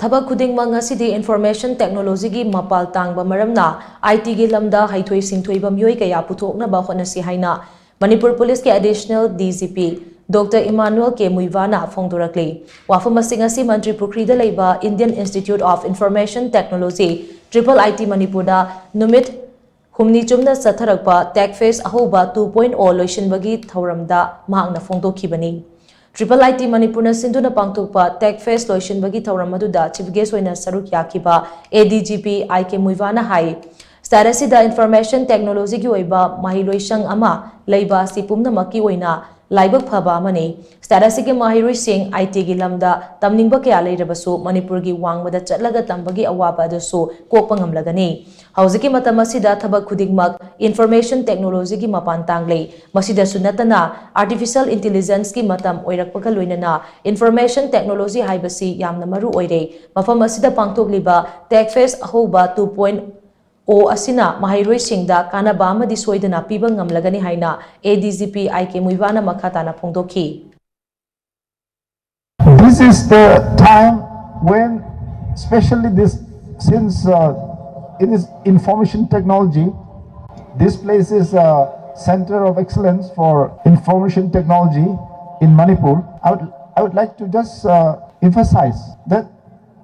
Thabak Khudingmak ngasidi information technology gi Mapal tangba maramna IT gi Lamda Heithoi-Singthoiba Meeoi kaya Puthoknaba Hotnasi haina Manipur Police ke additional DGP Dr. Immanual ke Muivah na phongdorakli wafam asingasi Manipur Pukri da leiba Indian Institute of Information Technology Triple IT Manipur da numit humni chumna satharakpa tech phase ahoba 2.0 loisinbagi thauramda mahakna phongdokhibani Triple IT Manipur na sinduna pangtukpa tech phase loisinbagi thauram aduda chief guest oina saruk yakiba ADGP IK Muivah na hai status da information technology gi oiba mahiloisang ama leiba si pumnamaki oina laibak phaba amani status gi mahiroising IT gi lamda tamningba kya leirabasu Manipur gi wangmada chatlaga tambagi awaba adusu kokpangamlagani Hauziki matamasida Thabak Khudingmak information technology gi mapan tanglei masida sunatana artificial intelligence gi matam oirakpaga loinana information technology haibasi yamna maru oire mafam asida pangtokliba tech phase ahoba 2.0 asina mahairoi singda kanaba amadi soidana piba ngamlagani haina ADGP IK Muivah na makhatana phongdokhi This is the time when especially this since it is information technology. This place is a center of excellence for information technology in Manipur. I would like to just emphasize that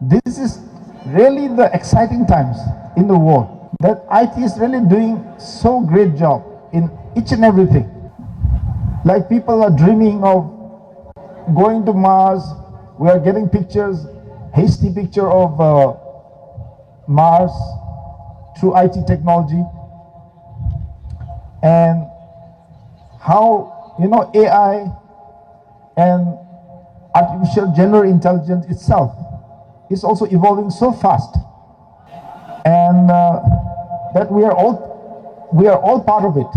this is really the exciting times in the world. That IT is really doing so great job in each and everything. Like people are dreaming of going to Mars. We are getting pictures, hasty picture of Mars through IT technology, and how AI and artificial general intelligence itself is also evolving so fast, and that we are all part of it.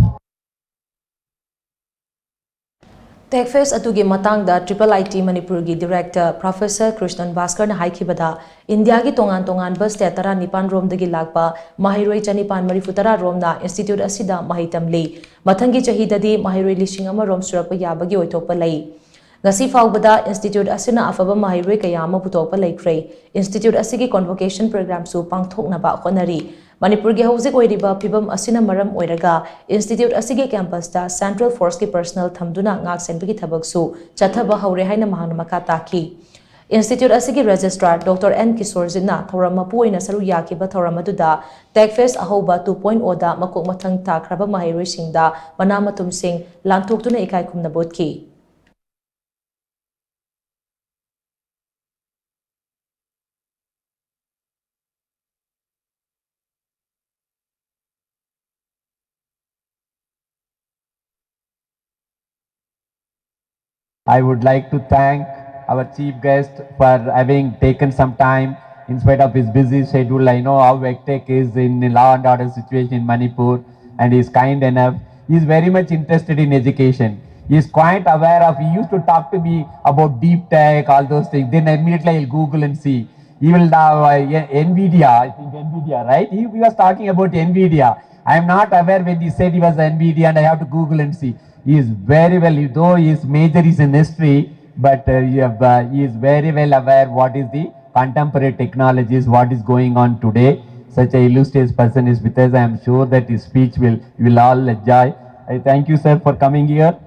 Tech phase atugi matangda Triple IT Manipur gi Director Professor Krishnan Bhaskar na haikibada India gi tongan bus tetara nipan rom dagi lakpa mahiroi chanipan marifutara rom na institute asida mahitamli mathangi chahidadi mahiroi lishing ama rom surakpa yabagi oithokpa lai ngasi faubada institute asina afaba mahiroi kayama putokpa laikre institute asigi convocation program su pangthoknaba honari Manipur gi hauzik oiriba phibam asina maram oiraga institute asigi campus da central force ki personnel thamduna ngak senbigi thabak su chathaba haure haina mahana makha taki institute asigi registrar Dr. N Kisorjina thorama puina saru yakiba thoramadуда tech phase ahoba 2.0 da makok mathang takraba mahiroi singda manamatum sing langthoktuna ikai khumna bodki I would like to thank our chief guest for having taken some time in spite of his busy schedule. I know how hectic is in law and order situation in Manipur, and he is kind enough. He is very much interested in education. He is quite aware of, he used to talk to me about deep tech, all those things. Then immediately I'll Google and see. He will now, NVIDIA, I think NVIDIA, right? He was talking about NVIDIA. I am not aware when he said he was NVIDIA, and I have to Google and see. He is very well, though his major is in history, but he is very well aware what is the contemporary technologies, what is going on today. Such a illustrious person is with us. I am sure that his speech will all enjoy. I thank you, sir, for coming here.